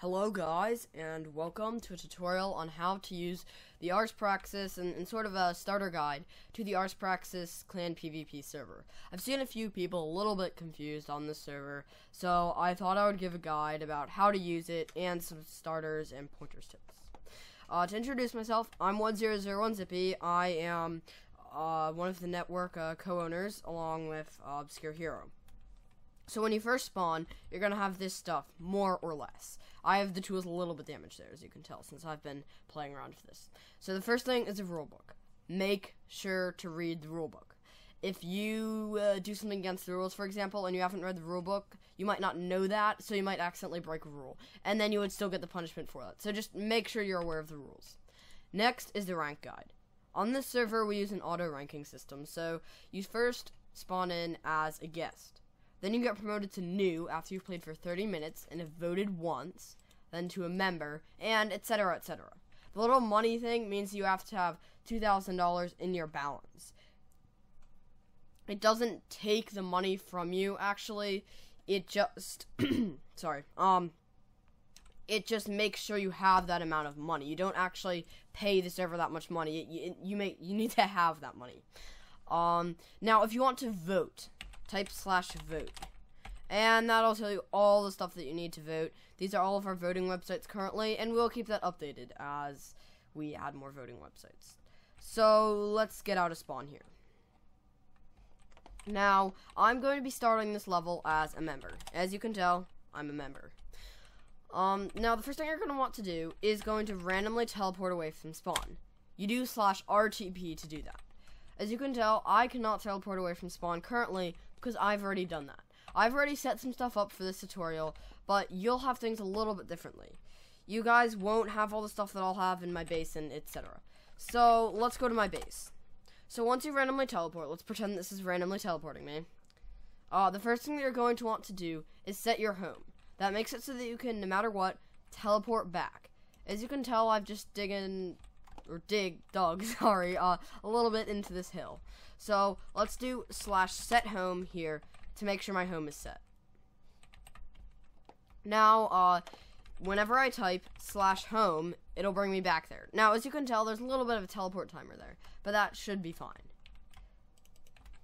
Hello guys, and welcome to a tutorial on how to use the ArsPraxis and sort of a starter guide to the ArsPraxis ClanPvP server. I've seen a few people a little bit confused on this server, so I thought I would give a guide about how to use it and some starters and pointers tips. To introduce myself, I'm 1001Zippy. I am one of the network co-owners along with Obscure Hero. So when you first spawn, you're going to have this stuff, more or less. I have the tools a little bit damaged there, as you can tell, since I've been playing around with this. So the first thing is a rulebook. Make sure to read the rulebook. If you do something against the rules, for example, and you haven't read the rulebook, you might not know that, so you might accidentally break a rule. And then you would still get the punishment for that. So just make sure you're aware of the rules. Next is the rank guide. On this server, we use an auto-ranking system, so you first spawn in as a guest. Then you get promoted to new after you've played for 30 minutes and have voted once, then to a member, and etc, etc. The little money thing means you have to have $2,000 in your balance. It doesn't take the money from you, actually. It just, it just makes sure you have that amount of money. You don't actually pay the server that much money. You need to have that money. Now, if you want to vote, type /vote, and that'll tell you all the stuff that you need to vote. These are all of our voting websites currently, and we'll keep that updated as we add more voting websites. So let's get out of spawn here. Now, I'm going to be starting this level as a member. As you can tell, I'm a member. Now the first thing you're going to want to do is going to randomly teleport away from spawn. You do /RTP to do that. As you can tell, I cannot teleport away from spawn currently because I've already done that. I've already set some stuff up for this tutorial, but you'll have things a little bit differently. You guys won't have all the stuff that I'll have in my base and etc. So, let's go to my base. So once you randomly teleport, let's pretend this is randomly teleporting me. The first thing that you're going to want to do is set your home. That makes it so that you can, no matter what, teleport back. As you can tell, I've just dug, a little bit into this hill. So let's do /set_home here to make sure my home is set. Now, whenever I type /home, it'll bring me back there. Now, as you can tell, there's a little bit of a teleport timer there, but that should be fine.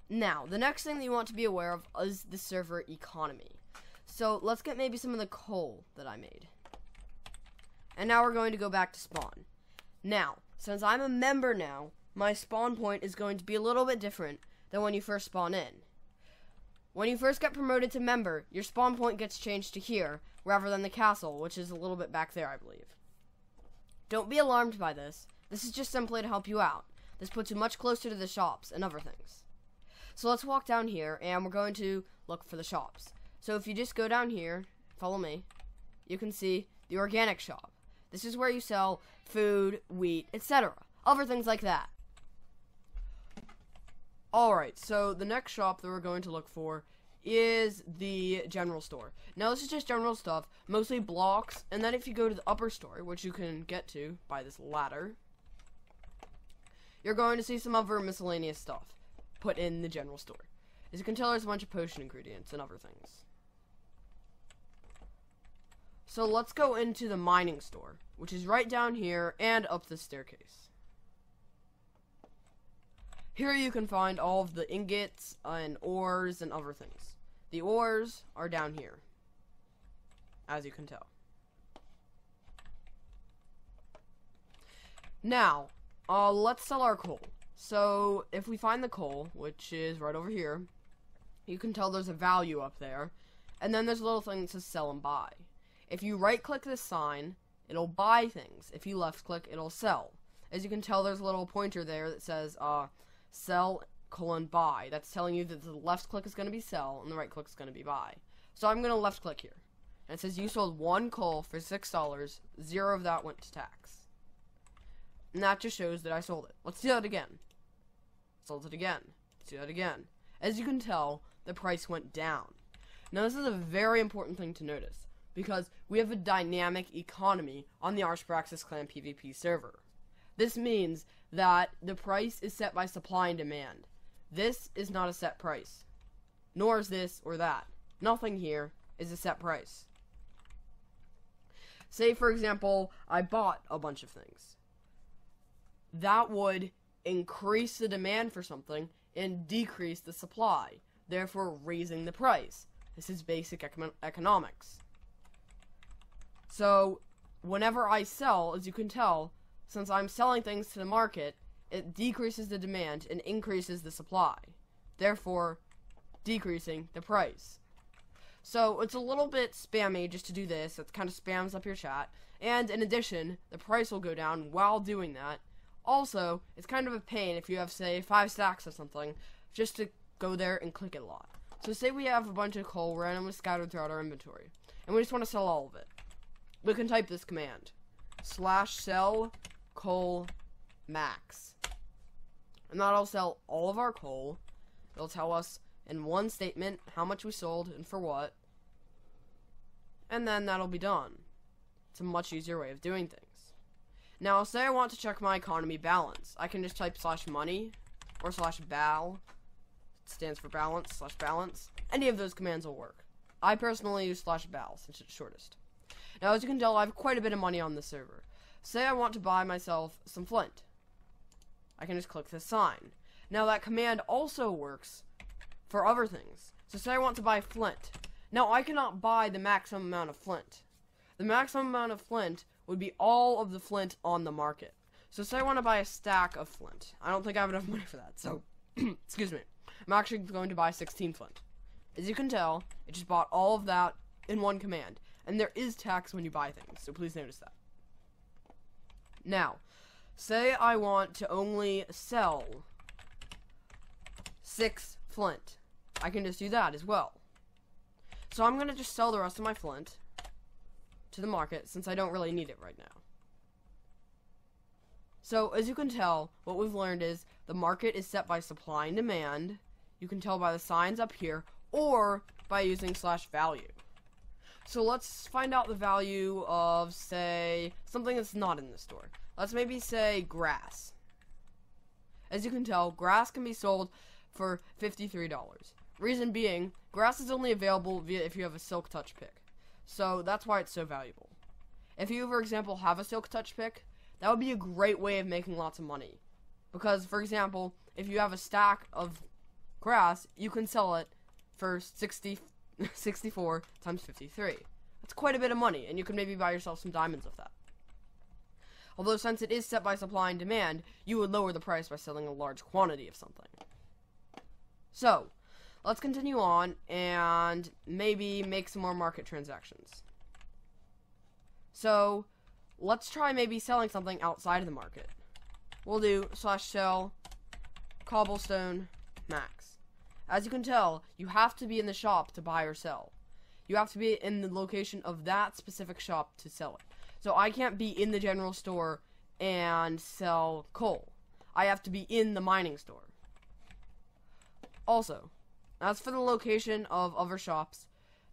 Now, the next thing that you want to be aware of is the server economy. So let's get maybe some of the coal that I made. And now we're going to go back to spawn. Now, since I'm a member now, my spawn point is going to be a little bit different than when you first spawn in. When you first get promoted to member, your spawn point gets changed to here, rather than the castle, which is a little bit back there, I believe. Don't be alarmed by this. This is just simply to help you out. This puts you much closer to the shops and other things. So let's walk down here, and we're going to look for the shops. So if you just go down here, follow me, you can see the organic shop. This is where you sell food, wheat, etc. Other things like that. Alright, so the next shop that we're going to look for is the general store. Now this is just general stuff, mostly blocks, and then if you go to the upper store, which you can get to by this ladder, you're going to see some other miscellaneous stuff put in the general store. As you can tell, there's a bunch of potion ingredients and other things. So let's go into the mining store, which is right down here and up the staircase. Here you can find all of the ingots and ores and other things. The ores are down here, as you can tell. Now, let's sell our coal. So, if we find the coal, which is right over here, you can tell there's a value up there, and then there's a little thing that says sell and buy. If you right-click this sign, it'll buy things. If you left-click, it'll sell. As you can tell, there's a little pointer there that says, sell, buy. That's telling you that the left click is going to be sell, and the right click is going to be buy. So I'm going to left click here. And it says you sold 1 coal for $6, 0 of that went to tax. And that just shows that I sold it. Let's do that again. Sold it again. Let's do that again. As you can tell, the price went down. Now this is a very important thing to notice, because we have a dynamic economy on the ArsPraxis ClanPvP server. This means that the price is set by supply and demand. This is not a set price. Nor is this or that. Nothing here is a set price. Say, for example, I bought a bunch of things. That would increase the demand for something and decrease the supply, therefore raising the price. This is basic economics. So, whenever I sell, as you can tell, since I'm selling things to the market, it decreases the demand and increases the supply, therefore decreasing the price. So, it's a little bit spammy just to do this. It kind of spams up your chat. And in addition, the price will go down while doing that. Also, it's kind of a pain if you have, say, 5 stacks of something, just to go there and click it a lot. So say we have a bunch of coal randomly scattered throughout our inventory, and we just want to sell all of it. We can type this command, /sell coal max. And that'll sell all of our coal. It'll tell us in one statement how much we sold and for what. And then that'll be done. It's a much easier way of doing things. Now, say I want to check my economy balance. I can just type /money or /bal. It stands for balance, /balance. Any of those commands will work. I personally use /bal since it's shortest. Now, as you can tell, I have quite a bit of money on this server. Say I want to buy myself some flint. I can just click this sign. Now, that command also works for other things. So say I want to buy flint. Now, I cannot buy the maximum amount of flint. The maximum amount of flint would be all of the flint on the market. So say I want to buy a stack of flint. I don't think I have enough money for that, so, excuse me. I'm actually going to buy 16 flint. As you can tell, it just bought all of that in one command. And there is tax when you buy things, so please notice that. Now, say I want to only sell 6 flint. I can just do that as well. So I'm going to just sell the rest of my flint to the market, since I don't really need it right now. So, as you can tell, what we've learned is the market is set by supply and demand. You can tell by the signs up here, or by using /value. So let's find out the value of, say, something that's not in the store. Let's maybe say grass. As you can tell, grass can be sold for $53. Reason being, grass is only available if you have a silk touch pick. So that's why it's so valuable. If you, for example, have a silk touch pick, that would be a great way of making lots of money. Because, for example, if you have a stack of grass, you can sell it for 64 times 53. That's quite a bit of money, and you can maybe buy yourself some diamonds with that. Although, since it is set by supply and demand, you would lower the price by selling a large quantity of something. So, let's continue on and maybe make some more market transactions. So, let's try maybe selling something outside of the market. We'll do /sell cobblestone max. As you can tell, you have to be in the shop to buy or sell. You have to be in the location of that specific shop to sell it. So I can't be in the general store and sell coal. I have to be in the mining store. Also, as for the location of other shops,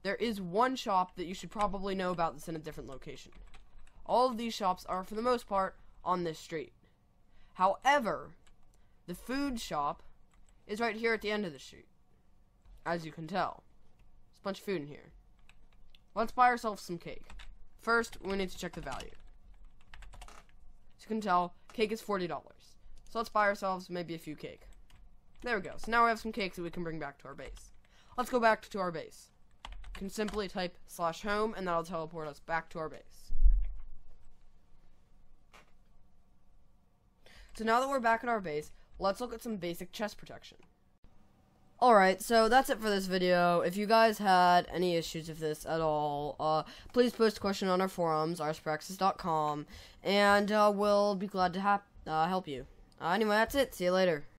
there is one shop that you should probably know about that's in a different location. All of these shops are, for the most part, on this street. However, the food shop is right here at the end of the street. As you can tell. There's a bunch of food in here. Let's buy ourselves some cake. First, we need to check the value. As you can tell, cake is $40. So let's buy ourselves maybe a few cake. There we go. So now we have some cakes that we can bring back to our base. Let's go back to our base. You can simply type /home and that'll teleport us back to our base. So now that we're back at our base, let's look at some basic chest protection. Alright, so that's it for this video. If you guys had any issues with this at all, please post a question on our forums, ArsPraxis.com, and we'll be glad to help you. Anyway, that's it. See you later.